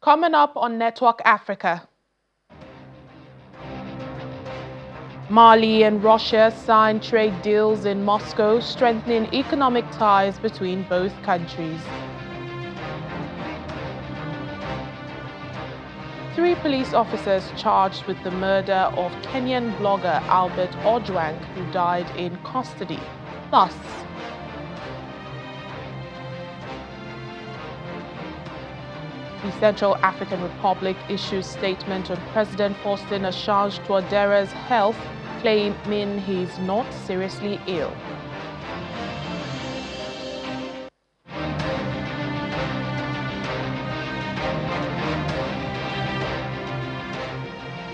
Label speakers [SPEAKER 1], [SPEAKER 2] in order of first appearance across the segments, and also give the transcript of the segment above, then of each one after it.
[SPEAKER 1] Coming up on Network Africa, Mali and Russia sign trade deals in Moscow, strengthening economic ties between both countries. 3 police officers charged with the murder of Kenyan blogger Albert Ojwang, who died in custody. Thus, the Central African Republic issues statement on President Faustin Assange Touadera's health, claiming he's not seriously ill.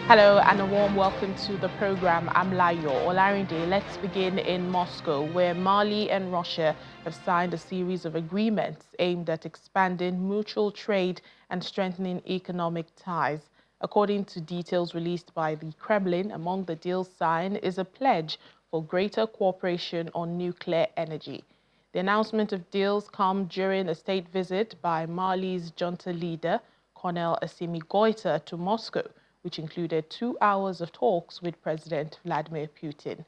[SPEAKER 1] Hello and a warm welcome to the program. I'm Layo Olarinde. Let's begin in Moscow, where Mali and Russia have signed a series of agreements aimed at expanding mutual trade and strengthening economic ties. According to details released by the Kremlin, among the deals signed is a pledge for greater cooperation on nuclear energy. The announcement of deals come during a state visit by Mali's junta leader, Colonel Assimi Goïta, to Moscow, which included 2 hours of talks with President Vladimir Putin.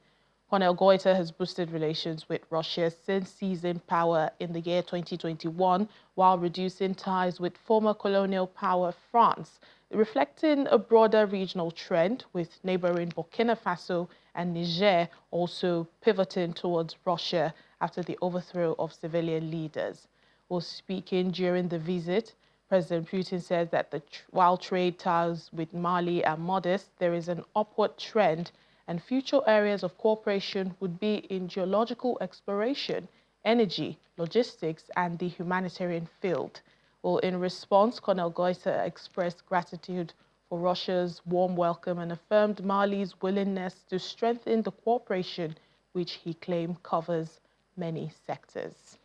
[SPEAKER 1] Colonel Goïta has boosted relations with Russia since seizing power in the year 2021, while reducing ties with former colonial power France, reflecting a broader regional trend, with neighboring Burkina Faso and Niger also pivoting towards Russia after the overthrow of civilian leaders. While speaking during the visit, President Putin says that while trade ties with Mali are modest, there is an upward trend, and future areas of cooperation would be in geological exploration, energy, logistics, and the humanitarian field. Well, in response, Colonel Goïta expressed gratitude for Russia's warm welcome and affirmed Mali's willingness to strengthen the cooperation, which he claimed covers many sectors.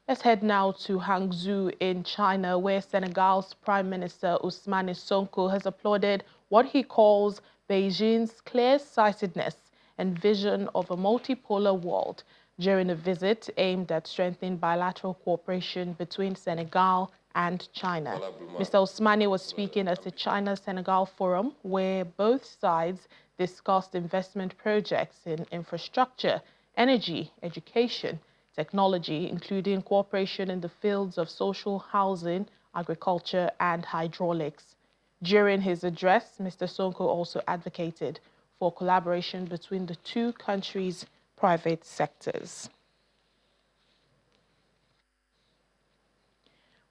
[SPEAKER 1] Let's head now to Hangzhou in China, where Senegal's Prime Minister Ousmane Sonko has applauded what he calls Beijing's clear-sightedness and vision of a multipolar world during a visit aimed at strengthening bilateral cooperation between Senegal and China. Mr. Ousmane was speaking at the China-Senegal Forum, where both sides discussed investment projects in infrastructure, energy, education, technology, including cooperation in the fields of social housing, agriculture, and hydraulics. During his address, Mr. Sonko also advocated for collaboration between the two countries' private sectors.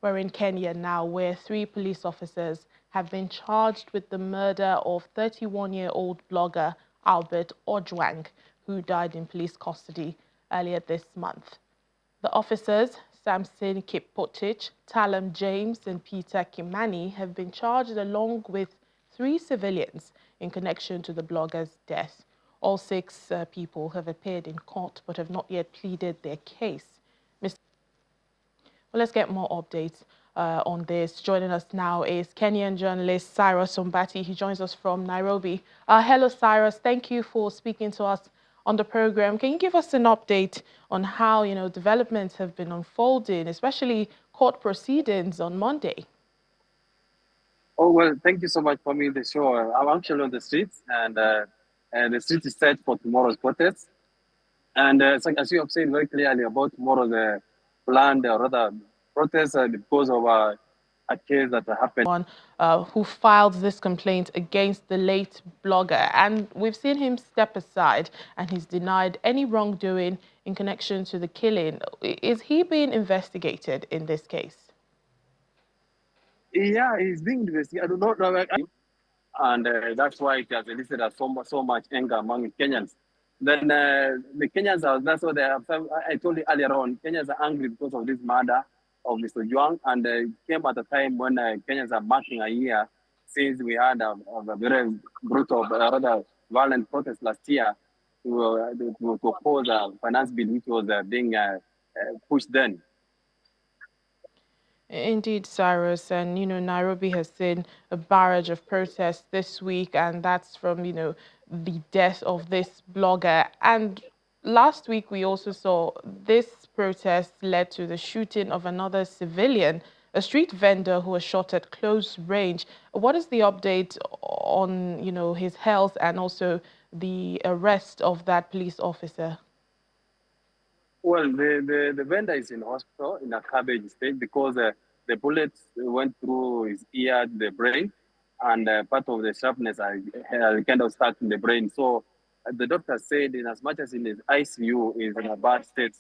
[SPEAKER 1] We're in Kenya now, where 3 police officers have been charged with the murder of 31-year-old blogger Albert Ojwang, who died in police custody earlier this month. The officers, Samson Kipotich, Talam James, and Peter Kimani, have been charged along with 3 civilians in connection to the blogger's death. All 6 people have appeared in court but have not yet pleaded their case. Well, let's get more updates on this. Joining us now is Kenyan journalist Cyrus Ombati. He joins us from Nairobi. Hello, Cyrus. Thank you for speaking to us on the program. Can you give us an update on how, developments have been unfolding, especially court proceedings on Monday?
[SPEAKER 2] Oh, well, thank you so much for me the show. I'm actually on the streets, and the street is set for tomorrow's protest. And so as you have said very clearly about tomorrow's planned, or rather, protest because of a case that happened.
[SPEAKER 1] One who filed this complaint against the late blogger, and we've seen him step aside, and he's denied any wrongdoing in connection to the killing. Is he being investigated in this case?
[SPEAKER 2] Yeah, he's being investigated. I do not know. And that's why it has elicited so much anger among Kenyans. Then the Kenyans that's what they have. I told you earlier on, Kenyans are angry because of this murder of Mr. Juang, and it came at a time when Kenyans are marking a year since we had a very brutal, rather violent protest last year to oppose a finance bill which was being pushed then.
[SPEAKER 1] Indeed, Cyrus, and Nairobi has seen a barrage of protests this week, and that's from the death of this blogger. And last week we also saw this protest led to the shooting of another civilian, a street vendor who was shot at close range. What is the update on, his health and also the arrest of that police officer?
[SPEAKER 2] Well, the vendor is in hospital in a cabbage state because the bullets went through his ear to the brain, and part of the sharpness are kind of stuck in the brain. So the doctor said, in as much as in his ICU is in a bad state,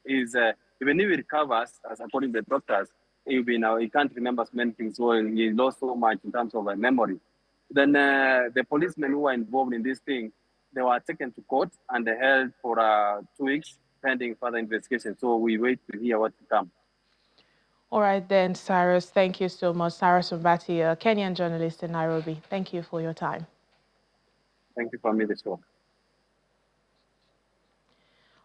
[SPEAKER 2] even if he recovers, as according to the doctors, he can't remember many things. So he lost so much in terms of memory. Then the policemen who were involved in this thing, they were taken to court and they held for 2 weeks pending further investigation. So we wait to hear what to come.
[SPEAKER 1] All right then, Cyrus, thank you so much. Cyrus Mbati, a Kenyan journalist in Nairobi. Thank you for your time.
[SPEAKER 2] Thank you for me this show.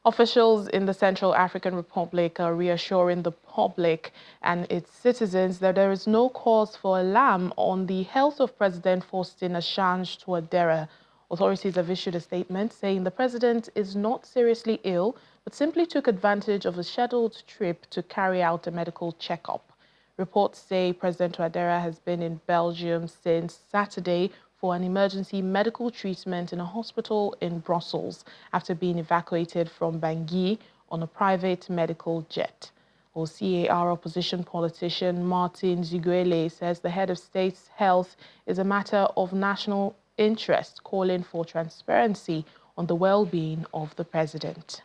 [SPEAKER 1] Officials in the Central African Republic are reassuring the public and its citizens that there is no cause for alarm on the health of President Faustin Assange Touadera. Authorities have issued a statement saying the president is not seriously ill, but simply took advantage of a scheduled trip to carry out a medical checkup. Reports say President Touadera has been in Belgium since Saturday for an emergency medical treatment in a hospital in Brussels after being evacuated from Bangui on a private medical jet. CAR opposition politician Martin Ziguele says the head of state's health is a matter of national interest, calling for transparency on the well-being of the president.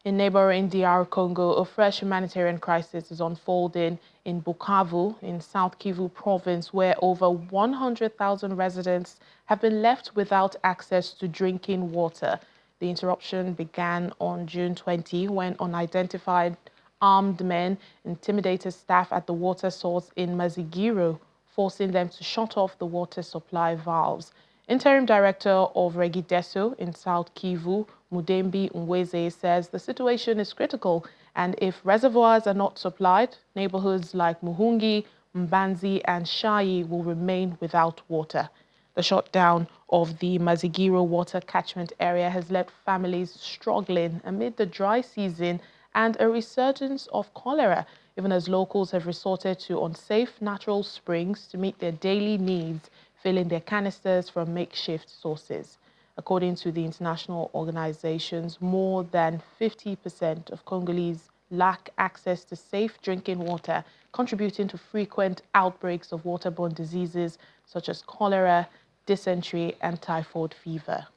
[SPEAKER 1] In neighboring DR Congo, a fresh humanitarian crisis is unfolding in Bukavu, in South Kivu province, where over 100,000 residents have been left without access to drinking water. The interruption began on June 20 when unidentified armed men intimidated staff at the water source in Mazigiro, forcing them to shut off the water supply valves. Interim Director of Regideso in South Kivu, Mudembi Nweze, says the situation is critical and if reservoirs are not supplied, neighborhoods like Muhungi, Mbanzi and Shayi will remain without water. The shutdown of the Mazigiro water catchment area has left families struggling amid the dry season and a resurgence of cholera, even as locals have resorted to unsafe natural springs to meet their daily needs, filling their canisters from makeshift sources. According to the international organizations, more than 50% of Congolese lack access to safe drinking water, contributing to frequent outbreaks of waterborne diseases such as cholera, dysentery, and typhoid fever.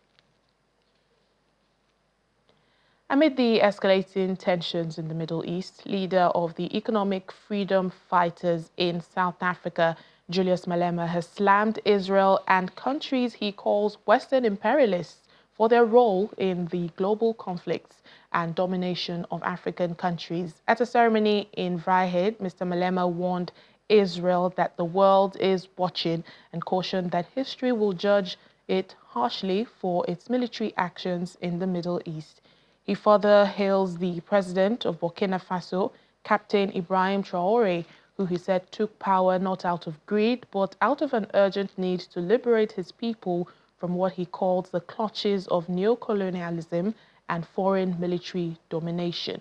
[SPEAKER 1] Amid the escalating tensions in the Middle East, leader of the Economic Freedom Fighters in South Africa, Julius Malema, has slammed Israel and countries he calls Western imperialists for their role in the global conflicts and domination of African countries. At a ceremony in Vryheid, Mr. Malema warned Israel that the world is watching and cautioned that history will judge it harshly for its military actions in the Middle East. He further hails the president of Burkina Faso, Captain Ibrahim Traoré, who he said took power not out of greed, but out of an urgent need to liberate his people from what he calls the clutches of neocolonialism and foreign military domination.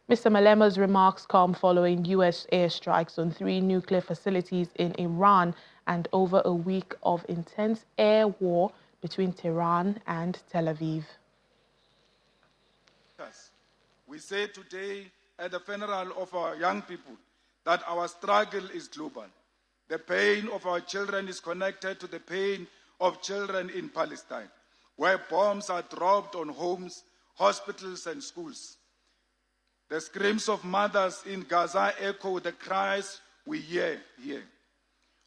[SPEAKER 1] Mr. Malema's remarks come following U.S. airstrikes on 3 nuclear facilities in Iran and over a week of intense air war between Tehran and Tel Aviv.
[SPEAKER 3] We say today at the funeral of our young people that our struggle is global. The pain of our children is connected to the pain of children in Palestine, where bombs are dropped on homes, hospitals, and schools. The screams of mothers in Gaza echo the cries we hear here.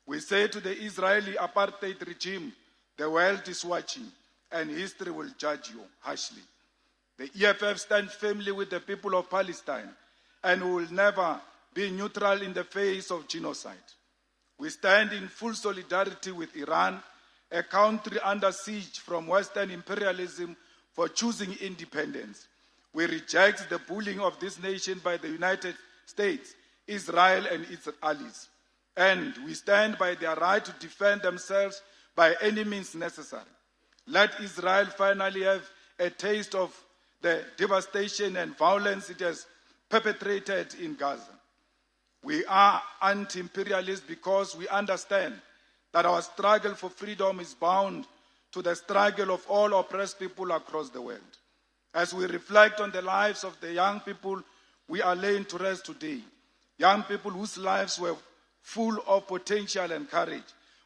[SPEAKER 3] We say to the Israeli apartheid regime, the world is watching and history will judge you harshly. The EFF stands firmly with the people of Palestine and will never be neutral in the face of genocide. We stand in full solidarity with Iran, a country under siege from Western imperialism for choosing independence. We reject the bullying of this nation by the United States, Israel, and its allies. And we stand by their right to defend themselves by any means necessary. Let Israel finally have a taste of the devastation and violence it has perpetrated in Gaza. We are anti-imperialist because we understand that our struggle for freedom is bound to the struggle of all oppressed people across the world. As we reflect on the lives of the young people we are laying to rest today, young people whose lives were full of potential and courage,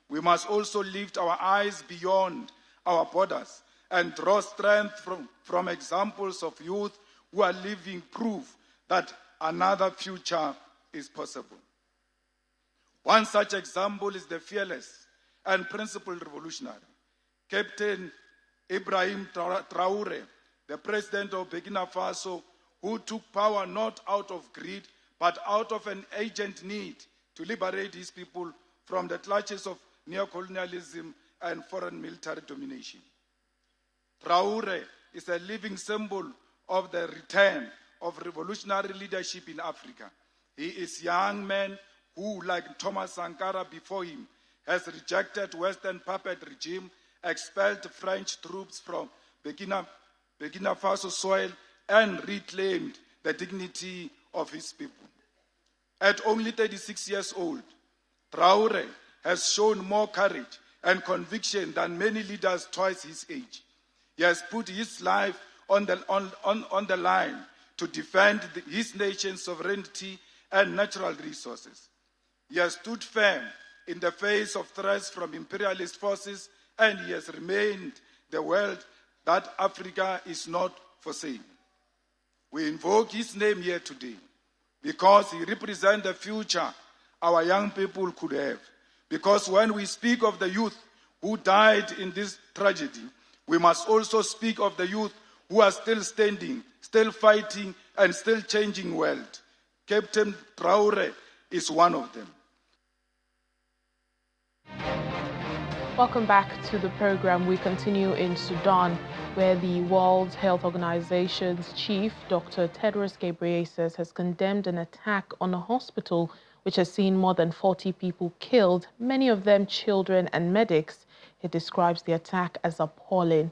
[SPEAKER 3] we must also lift our eyes beyond our borders and draw strength from examples of youth who are living proof that another future is possible. One such example is the fearless and principled revolutionary, Captain Ibrahim Traore, the president of Burkina Faso, who took power not out of greed, but out of an urgent need to liberate his people from the clutches of neocolonialism and foreign military domination. Traore is a living symbol of the return of revolutionary leadership in Africa. He is a young man who, like Thomas Sankara before him, has rejected Western puppet regime, expelled French troops from Burkina Faso soil, and reclaimed the dignity of his people. At only 36 years old, Traore has shown more courage and conviction than many leaders twice his age. He has put his life on the line to defend his nation's sovereignty and natural resources. He has stood firm in the face of threats from imperialist forces, and he has remained the world that Africa is not for sale. We invoke his name here today because he represents the future our young people could have. Because when we speak of the youth who died in this tragedy, we must also speak of the youth who are still standing, still fighting, and still changing the world. Captain Traore is one of them.
[SPEAKER 1] Welcome back to the program. We continue in Sudan, where the World Health Organization's chief, Dr. Tedros Ghebreyesus, has condemned an attack on a hospital which has seen more than 40 people killed, many of them children and medics. He describes the attack as appalling.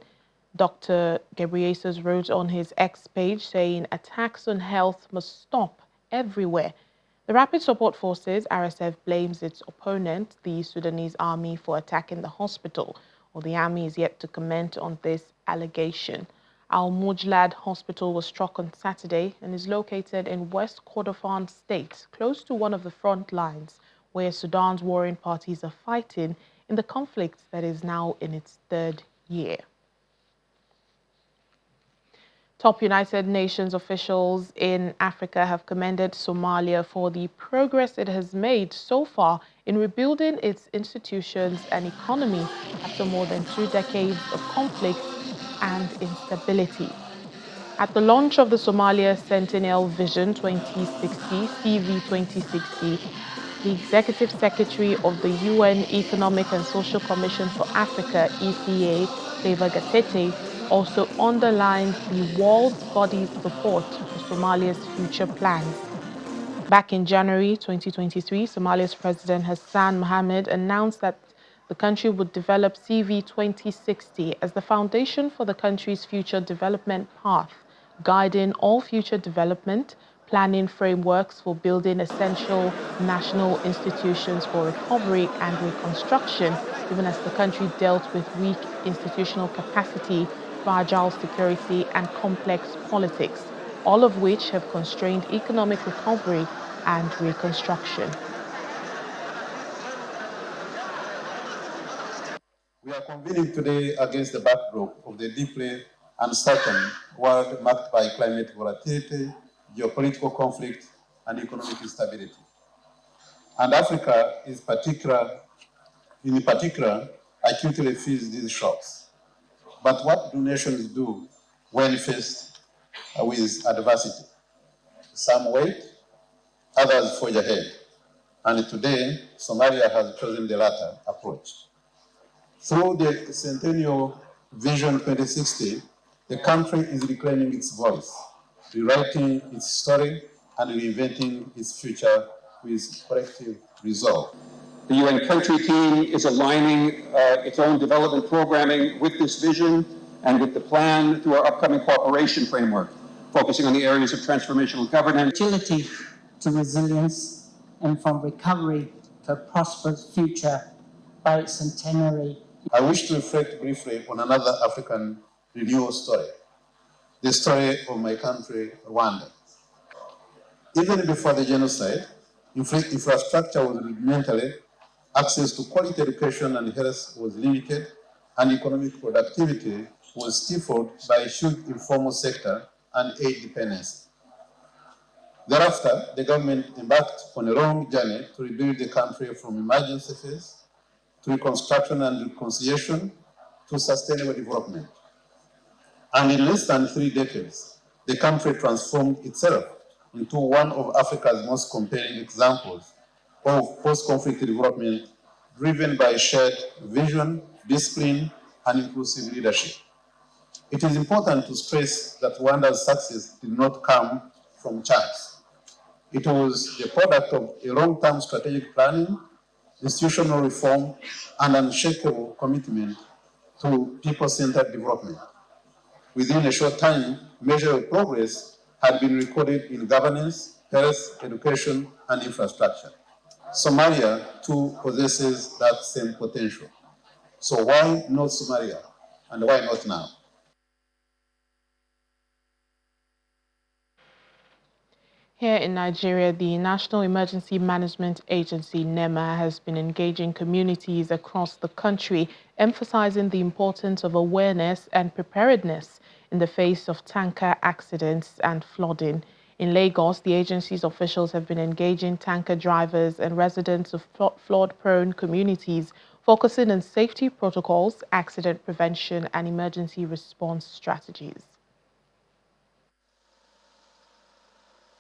[SPEAKER 1] Dr. Ghebreyesus wrote on his X page saying, "Attacks on health must stop everywhere." The Rapid Support Forces, RSF, blames its opponent, the Sudanese army, for attacking the hospital, or the army is yet to comment on this allegation. Al-Mujlad Hospital was struck on Saturday and is located in West Kordofan State, close to one of the front lines where Sudan's warring parties are fighting in the conflict that is now in its third year. Top United Nations officials in Africa have commended Somalia for the progress it has made so far in rebuilding its institutions and economy after more than 2 decades of conflict and instability. At the launch of the Somalia Sentinel Vision 2060, CV 2060, the Executive Secretary of the UN Economic and Social Commission for Africa, ECA, Favour Gatete, also underlined the world body's support for Somalia's future plans. Back in January 2023, Somalia's President Hassan Mohamud announced that the country would develop CV 2060 as the foundation for the country's future development path, guiding all future development, planning frameworks for building essential national institutions for recovery and reconstruction, even as the country dealt with weak institutional capacity, fragile security, and complex politics, all of which have constrained economic recovery and reconstruction.
[SPEAKER 4] We are convening today against the backdrop of the deeply uncertain world marked by climate volatility, geopolitical conflict, and economic instability. And Africa is in particular, acutely feels these shocks. But what do nations do when faced with adversity? Some wait, others forge ahead. And today, Somalia has chosen the latter approach. Through the Centennial Vision 2060, the country is reclaiming its voice, rewriting its story, and reinventing its future with collective resolve.
[SPEAKER 5] The UN country team is aligning its own development programming with this vision and with the plan through our upcoming cooperation framework, focusing on the areas of transformational governance.
[SPEAKER 6] Agility to resilience, and from recovery to a prosperous future by its centenary.
[SPEAKER 4] I wish to reflect briefly on another African renewal story, the story of my country, Rwanda. Even before the genocide, infrastructure was rudimentary, access to quality education and health was limited, and economic productivity was stifled by a huge informal sector and aid dependence. Thereafter, the government embarked on a long journey to rebuild the country from emergency phase to reconstruction and reconciliation to sustainable development. And in less than 3 decades, the country transformed itself into one of Africa's most compelling examples of post-conflict development driven by shared vision, discipline, and inclusive leadership. It is important to stress that Rwanda's success did not come from chance. It was the product of a long-term strategic planning, institutional reform, and unshakable commitment to people-centered development. Within a short time, measurable progress had been recorded in governance, health, education, and infrastructure. Somalia, too, possesses that same potential. So why not Somalia, and why not now?
[SPEAKER 1] Here in Nigeria, the National Emergency Management Agency, NEMA, has been engaging communities across the country, emphasizing the importance of awareness and preparedness in the face of tanker accidents and flooding. In Lagos, the agency's officials have been engaging tanker drivers and residents of flood-prone communities, focusing on safety protocols, accident prevention, and emergency response strategies.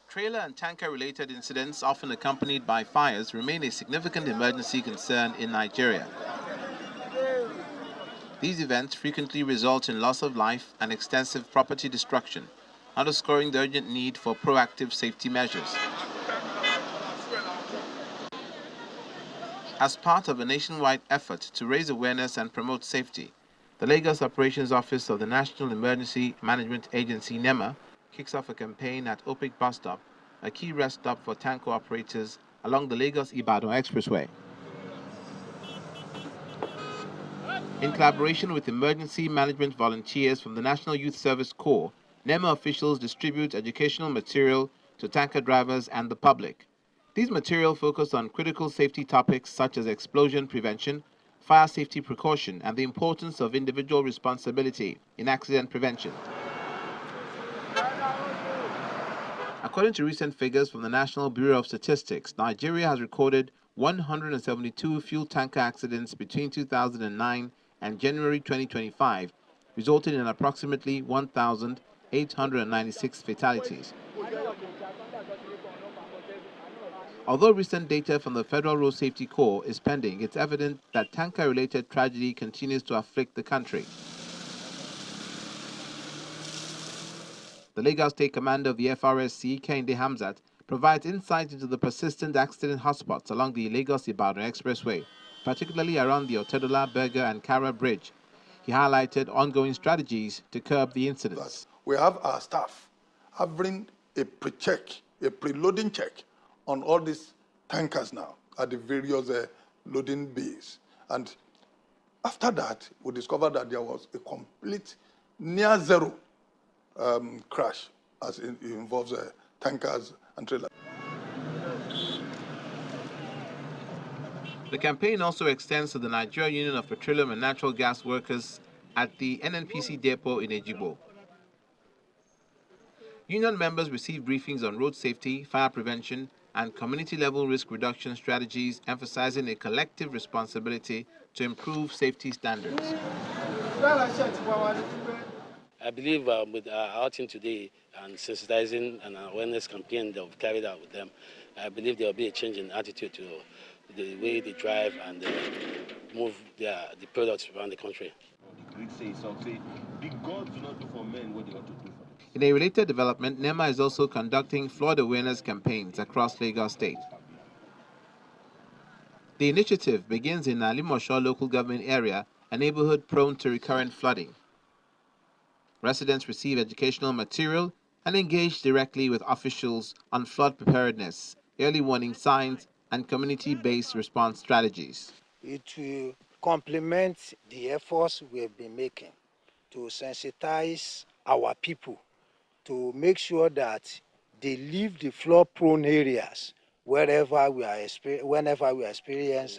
[SPEAKER 7] Trailer and tanker-related incidents, often accompanied by fires, remain a significant emergency concern in Nigeria. These events frequently result in loss of life and extensive property destruction, underscoring the urgent need for proactive safety measures. As part of a nationwide effort to raise awareness and promote safety, the Lagos Operations Office of the National Emergency Management Agency, NEMA, kicks off a campaign at Opik Bus Stop, a key rest stop for tanker operators along the Lagos-Ibadan Expressway. In collaboration with emergency management volunteers from the National Youth Service Corps, NEMA officials distribute educational material to tanker drivers and the public. These materials focus on critical safety topics such as explosion prevention, fire safety precaution, and the importance of individual responsibility in accident prevention. According to recent figures from the National Bureau of Statistics, Nigeria has recorded 172 fuel tanker accidents between 2009 and January 2025, resulting in approximately 1,896 fatalities. Although recent data from the Federal Road Safety Corps is pending, it's evident that tanker-related tragedy continues to afflict the country. The Lagos State Commander of the FRSC, Kehinde Hamzat, provides insight into the persistent accident hotspots along the Lagos-Ibadan Expressway, particularly around the Otedola, Berger, and Kara Bridge. He highlighted ongoing strategies to curb the incidents.
[SPEAKER 8] We have our staff having a pre-check, a pre-loading check on all these tankers now at the various loading bays. And after that, we discovered that there was a complete near zero crash as it involves tankers and trailers.
[SPEAKER 7] The campaign also extends to the Nigeria Union of Petroleum and Natural Gas Workers at the NNPC depot in Ejigbo. Union members receive briefings on road safety, fire prevention, and community-level risk reduction strategies, emphasizing a collective responsibility to improve safety standards.
[SPEAKER 9] I believe with our outing today and sensitizing and awareness campaign that we've carried out with them, I believe there will be a change in attitude to the way they drive and move the products around the country.
[SPEAKER 7] In a related development, NEMA is also conducting flood awareness campaigns across Lagos State. The initiative begins in Alimosho local government area, a neighborhood prone to recurrent flooding. Residents receive educational material and engage directly with officials on flood preparedness, early warning signs, and community-based response strategies.
[SPEAKER 10] It will complement the efforts we have been making to sensitize our people, to make sure that they leave the flood-prone areas whenever we experience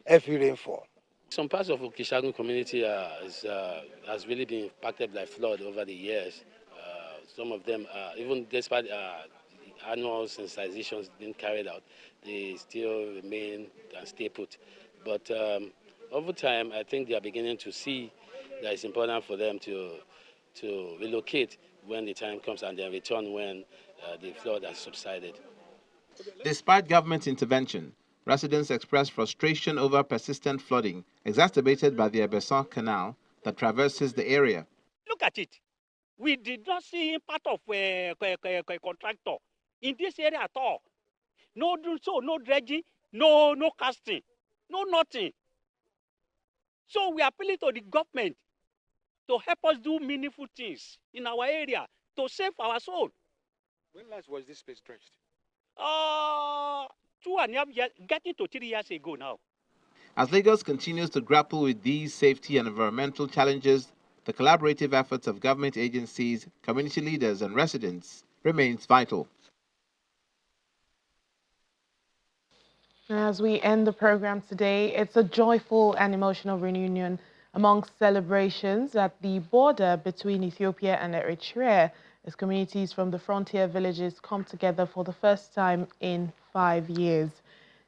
[SPEAKER 10] heavy rainfall.
[SPEAKER 9] Some parts of the Kishagun community has really been impacted by flood over the years. Some of them, even despite annual sensitizations being carried out, they still remain and stay put. But over time, I think they are beginning to see that it's important for them to relocate when the time comes and then return when the flood has subsided.
[SPEAKER 7] Despite government intervention, residents express frustration over persistent flooding exacerbated by the Ebeson Canal that traverses the area.
[SPEAKER 11] Look at it. We did not see part of a contractor in this area at all. No dredging, no casting, no nothing. So we are appealing to the government to help us do meaningful things in our area to save our soul.
[SPEAKER 12] When last was this space dredged?
[SPEAKER 11] 2.5 years, getting to 3 years ago now.
[SPEAKER 7] As Lagos continues to grapple with these safety and environmental challenges, the collaborative efforts of government agencies, community leaders, and residents remains vital.
[SPEAKER 1] As we end the program today, it's a joyful and emotional reunion amongst celebrations at the border between Ethiopia and Eritrea as communities from the frontier villages come together for the first time in 5 years.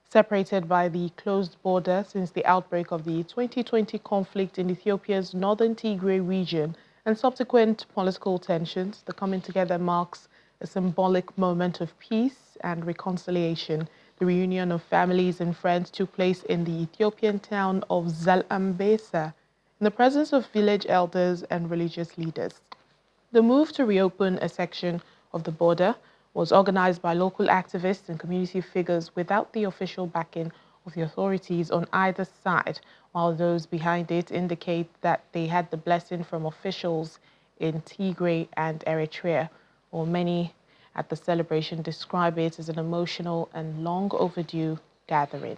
[SPEAKER 1] Separated by the closed border since the outbreak of the 2020 conflict in Ethiopia's northern Tigray region and subsequent political tensions, the coming together marks a symbolic moment of peace and reconciliation. The reunion of families and friends took place in the Ethiopian town of Zalambesa in the presence of village elders and religious leaders. The move to reopen a section of the border was organized by local activists and community figures without the official backing of the authorities on either side, while those behind it indicate that they had the blessing from officials in Tigray and Eritrea, or many at the celebration describe it as an emotional and long overdue gathering.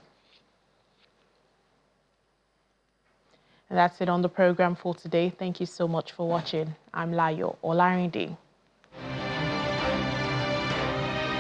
[SPEAKER 1] And that's it on the program for today. Thank you so much for watching. I'm Layo Olarinde.